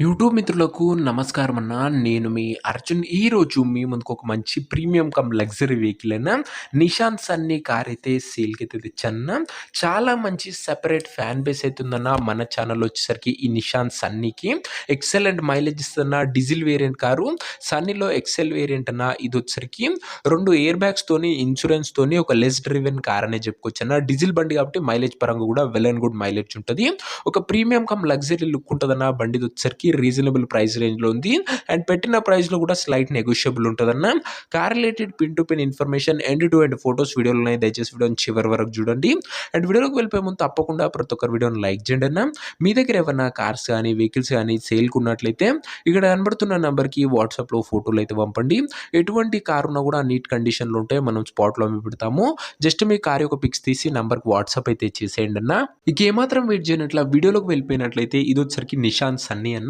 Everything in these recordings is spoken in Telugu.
యూట్యూబ్ మిత్రులకు నమస్కారం అన్న. నేను మీ అర్జున్. ఈరోజు మీ ముందుకు ఒక మంచి ప్రీమియం కమ్ లగ్జరీ వెహికల్ అయిన నిషాన్ సన్నీ కార్ అయితే సేల్‌కి అయితే తెచ్చానన్న. చాలా మంచి సెపరేట్ ఫ్యాన్ బేస్ అయితే ఉందన్న. మన ఛానల్‌లో వచ్చేసరికి ఈ నిషాన్ సన్నీకి ఎక్సలెంట్ మైలేజ్ ఇస్తున్న డీజిల్ వేరియంట్ కారు. సన్నీలో ఎక్సెల్ వేరియంట్ అన్న. ఇది వచ్చేసరికి 2 ఎయిర్ బ్యాగ్స్‌తోని, ఇన్స్యూరెన్స్‌తోని ఒక లెస్ డ్రివెన్ కార్ అనే చెప్పుకోవచ్చన్న. డీజిల్ బండి కాబట్టి మైలేజ్ పరంగా కూడా వెల్ అండ్ గుడ్ మైలేజ్ ఉంటది. ఒక ప్రీమియం కమ్ లగ్జరీ లుక్ ఉంటదన్న. బండిది వచ్చేసరికి రీజనబుల్ ప్రైస్ రేంజ్‌లో ఉంది. అండ్ పెట్టిన ప్రైస్‌లో కూడా స్లైట్ నెగోషియబుల్ ఉంటదన్న. Car related pin to pin information end to end photos వీడియోలు ఉన్నాయి. దయచేసి వీడియోని చివరి వరకు చూడండి. అండ్ వీడియోలోకి వెళ్ళిపోయే ముందు తప్పకుండా ప్రతి ఒక్కరు వీడియోని లైక్ చేయండి అన్న. మీ దగ్గర ఏమన్నా కార్స్ కానీ, వెహికల్స్ కానీ సేల్‌కి ఉన్నట్లయితే ఇక్కడ కనబడుతున్న నంబర్‌కి వాట్సాప్‌లో ఫోటోలు అయితే పంపండి. ఎటువంటి కార్ ఉన్నా కూడా నీట్ కండిషన్‌లో ఉంటే మనం స్పాట్‌లో అమ్మి పెడతాము. జస్ట్ మీ కార్ యొక్క పిక్స్ తీసి నంబర్‌కి వాట్సాప్ అయితే చేసేయండి అన్న. ఇక ఏమాత్రం వెయిట్ చేయనట్ల వీడియోలోకి వెళ్ళిపోయినట్లయితే ఇది వచ్చేసరికి నిషాన్ సన్నీ అన్న.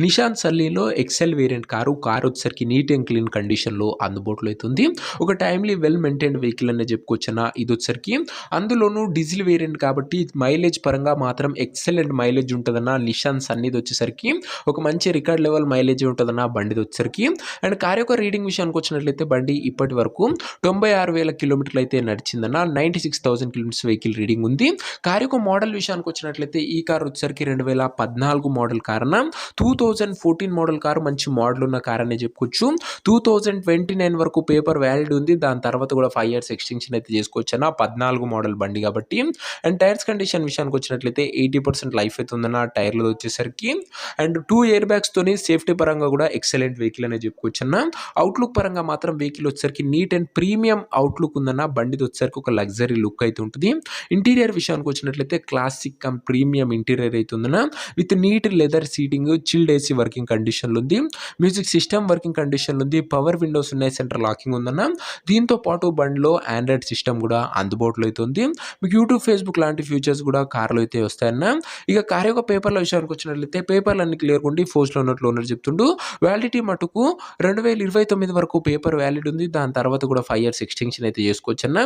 నిషాన్ సన్నీలో ఎక్సెల్ వేరియంట్ కారు. కార్ వచ్చేసరికి నీట్ అండ్ క్లీన్ కండిషన్‌లో అందుబాటులో అయితే ఉంది. ఒక టైమ్లీ వెల్ మెయింటైన్డ్ వెహికల్ అనే చెప్పుకోవచ్చన్న. ఇది వచ్చేసరికి అందులోనూ డీజిల్ వేరియంట్ కాబట్టి మైలేజ్ పరంగా మాత్రం ఎక్సలెంట్ మైలేజ్ ఉంటదన్న. నిషాన్ సన్నీది వచ్చేసరికి ఒక మంచి రికార్డ్ లెవెల్ మైలేజ్ ఉంటదన్న బండిది వచ్చేసరికి. అండ్ కార్ యొక్క రీడింగ్ విషయానికి వచ్చినట్లయితే బండి ఇప్పటి వరకు 96,000 కిలోమీటర్లు అయితే నడిచిందన్న. 96,000 కిలోమీటర్స్ వెహికల్ రీడింగ్ ఉంది. కార్ యొక్క మోడల్ విషయానికి వచ్చినట్లయితే ఈ కార్ వచ్చేసరికి 2014 మోడల్ కార్ అన్న. 2014 మోడల్ కారు మంచి మోడల్ ఉన్న కార్ అనే చెప్పుకోవచ్చు. 2029 వరకు పేపర్ వ్యాలిడ్ ఉంది. దాని తర్వాత కూడా 5 ఇయర్స్ ఎక్స్టెన్షన్ అయితే చేసుకోవచ్చు అన్న. 14 మోడల్ బండి కాబట్టి. అండ్ టైర్స్ కండిషన్ విషయానికి వచ్చినట్లయితే 80% లైఫ్ అయితే ఉందన్న టైర్లు వచ్చేసరికి. అండ్ 2 ఎయిర్ బ్యాగ్స్ తోని సేఫ్టీ పరంగా కూడా ఎక్సలెంట్ వెహికల్ అనే చెప్పుకోవచ్చు అన్న. అవుట్లుక్ పరంగా మాత్రం వెహికల్ వచ్చేసరికి నీట్ అండ్ ప్రీమియం అవుట్లుక్ ఉందన్న. బండిది వచ్చేసరికి ఒక లగ్జరీ లుక్ అయితే ఉంటుంది. ఇంటీరియర్ విషయానికి వచ్చినట్లయితే క్లాసిక్ కమ్ ప్రీమియం ఇంటీరియర్ అయితే ఉందన్న. With neat leather seating, chilled AC working కండిషన్లో ఉంది. మ్యూజిక్ సిస్టమ్ వర్కింగ్ కండిషన్లో ఉంది. పవర్ విండోస్ ఉన్నాయి. సెంట్రల్ లాకింగ్ ఉందన్న. దీంతో పాటు బండిలో ఆండ్రాయిడ్ సిస్టమ్ కూడా అందుబాటులో అయితే ఉంది. మీకు యూట్యూబ్, ఫేస్బుక్ లాంటి ఫీచర్స్ కూడా కార్లో అయితే వస్తాయన్న. ఇక కార్ యొక్క పేపర్ల విషయానికి వచ్చినట్లయితే పేపర్లు అన్ని క్లియర్ ఉండి ఫోర్స్లో ఉన్నట్లు ఓనర్ చెప్తుండు. వ్యాలిడిటీ మటుకు 2029 వరకు పేపర్ వ్యాలిడ్ ఉంది. దాని తర్వాత కూడా 5 ఇయర్స్ ఎక్స్టెన్షన్ అయితే చేసుకోవచ్చు అన్న.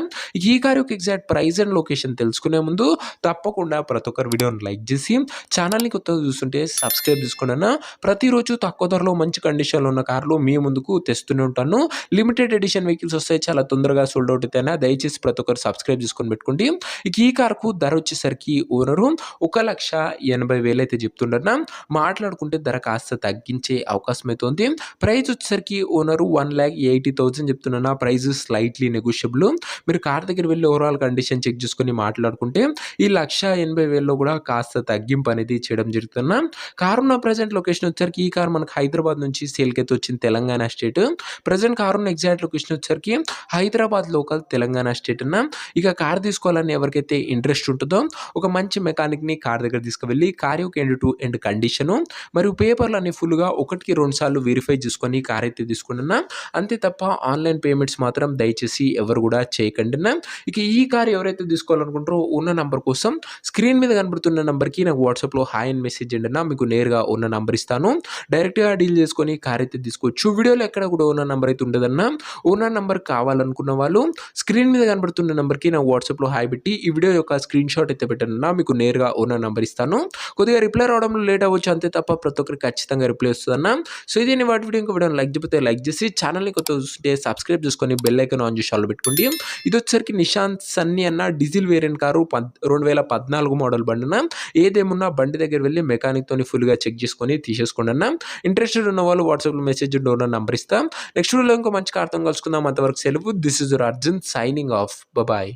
ఈ కార్ యొక్క ఎగ్జాక్ట్ ప్రైస్ అండ్ లొకేషన్ తెలుసుకునే ముందు తప్పకుండా ప్రతి ఒక్కరు వీడియోని లైక్ చేసి ఛానల్ని కొత్తగా చూస్తుంటే సబ్స్క్రైబ్ చేసుకోండి అన్న. ప్రతిరోజు తక్కువ ధరలో మంచి కండిషన్లో ఉన్న కార్లు మీ ముందుకు తెస్తూనే ఉంటాను. లిమిటెడ్ ఎడిషన్ వెహికల్స్ వస్తాయి, చాలా తొందరగా సోల్డ్ అవుట్ అయితేనా. దయచేసి ప్రతి ఒక్కరు సబ్స్క్రైబ్ చేసుకొని పెట్టుకోండి. ఇక ఈ కార్కు ధర వచ్చేసరికి ఓనరు 1,80,000 అయితే చెప్తుండన్న. మాట్లాడుకుంటే ధర కాస్త తగ్గించే అవకాశం అయితే ఉంది. ప్రైస్ వచ్చేసరికి ఓనరు 1,80,000 చెప్తున్నా. Price slightly negotiable. మీరు కార్ దగ్గర వెళ్ళి ఓవరాల్ కండిషన్ చెక్ చేసుకొని మాట్లాడుకుంటే ఈ 1,80,000లో కూడా కాస్త తగ్గింపు అనేది చేయడం జరుగుతున్నా. కార్ ఉన్న ప్రజెంట్ లొకేషన్ వచ్చేసరికి ఈ కార్ మనకు హైదరాబాద్ నుంచి సేల్‌కి అయితే వచ్చింది, తెలంగాణ స్టేట్. ప్రజెంట్ కార్ ఉన్న ఎగ్జాక్ట్ లొకేషన్ వచ్చేసరికి హైదరాబాద్ లోకల్, తెలంగాణ స్టేట్ అన్న. ఇక కార్ తీసుకోవాలని ఎవరికైతే ఇంట్రెస్ట్ ఉంటుందో ఒక మంచి మెకానిక్‌ని కార్ దగ్గర తీసుకువెళ్ళి కార్ యొక్క ఎండ్ టు ఎండ్ కండిషను మరియు పేపర్లు అన్ని ఫుల్‌గా 1కి 2 సార్లు వెరిఫై చేసుకొని కార్ అయితే తీసుకున్నా. అంతే తప్ప ఆన్‌లైన్ పేమెంట్స్ మాత్రం దయచేసి ఎవరు కూడా చేయకండి అన్న. ఇక ఈ కార్ ఎవరైతే తీసుకోవాలనుకుంటారో ఉన్న నంబర్ కోసం స్క్రీన్ మీద కనబడుతున్న నంబర్‌కి నాకు వాట్సాప్‌లో హాయ్ అని మెసేజ్ చేయండి అన్న. మీకు నేరుగా ఉన్న నంబర్ ఇస్తాను. డైరెక్ట్‌గా డీల్ చేసుకొని కార్ అయితే తీసుకోవచ్చు. వీడియోలో ఎక్కడ కూడా ఓనర్ నంబర్ అయితే ఉండదన్న. ఓనర్ నంబర్ కావాలనుకున్న వాళ్ళు స్క్రీన్ మీద కనబడుతున్న నంబర్‌కి నాకు వాట్సాప్‌లో హాయ్ పెట్టి ఈ వీడియో యొక్క స్క్రీన్ షాట్ అయితే పెట్టండి అన్న. మీకు నేరుగా ఓనర్ నంబర్ ఇస్తాను. కొద్దిగా రిప్లై రావడంలో లేట్ అవ్వచ్చు అంతే తప్ప ప్రతి ఒక్కరికి ఖచ్చితంగా రిప్లై వస్తుందన్న. సో ఇది నేను వాటి వీడియో ఇంకో వీడియోని లైక్ చెప్తే లైక్ చేసి ఛానల్‌ని కొత్తగా చూస్తుంటే సబ్స్క్రైబ్ చేసుకొని బెల్ ఐకాన్ ఆన్ చేసి ఆల్ పెట్టుకోండి. ఇది వచ్చేసరికి నిషాన్ సన్నీ అన్న డీజిల్ వేరియంట్ కారు 2014 మోడల్ బండి అన్న. ఏదేమున్నా బండి దగ్గర వెళ్ళి మెకానిక్ తోని ఫుల్‌గా చెక్ చేసుకొని తీసేసుకోండి అన్న. ఇంట్రెస్టెడ్ ఉన్న వాళ్ళు వాట్సాప్‌లో మెసేజ్ డోనర్ నంబర్ ఇస్తా. నెక్స్ట్ వీడియోలో ఇంకో మంచి కార్తో కలుసుకుందాం. అంతవరకు సెలవు. This is your Arjun signing off. Bye.